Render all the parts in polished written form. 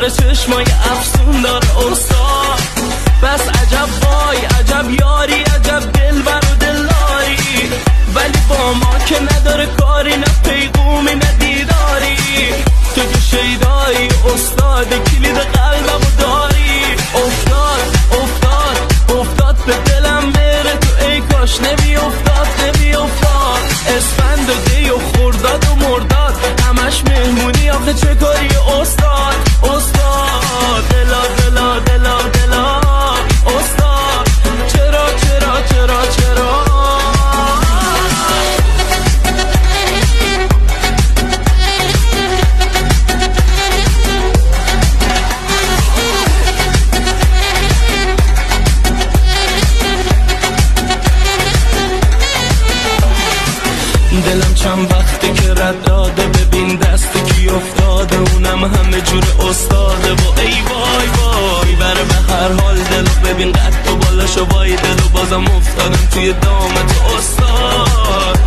داره، چشمای افسون داره استاد. بس عجب وای عجب یاری، عجب دلبر و دلداری، ولی با ما که نداره کاری، نه پیغومی نه دیداری. تو که شیدایی استاد، کلید قلبمو داری. افتاد افتاد افتاد به دلم بره تو، ای کاش نمی افتاد نمی افتاد. اسفند و دی و خرداد و مرداد، همش مهمونی آخه چه کاری استاد. استاد دلا دلا دلا دلا استاد، چرا چرا چرا چرا. دلم چند وقته که رد داده، ببین دست کی افتاده، اونم همه جور استاده. و ای وای وای بره به هر حال دلو، ببین قد و بالاشو وای دلو، بازم افتادم توی دامت استاد.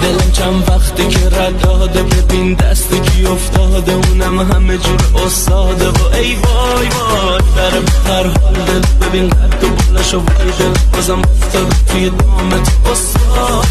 دلم چند وقته که رد داده، ببین دست کی افتاده، اونم همه جور استاده. و ای وای وای بره به هر حال دلو، ببین قد و بالاشو وای دلو، بازم افتادم توی دامت استاد.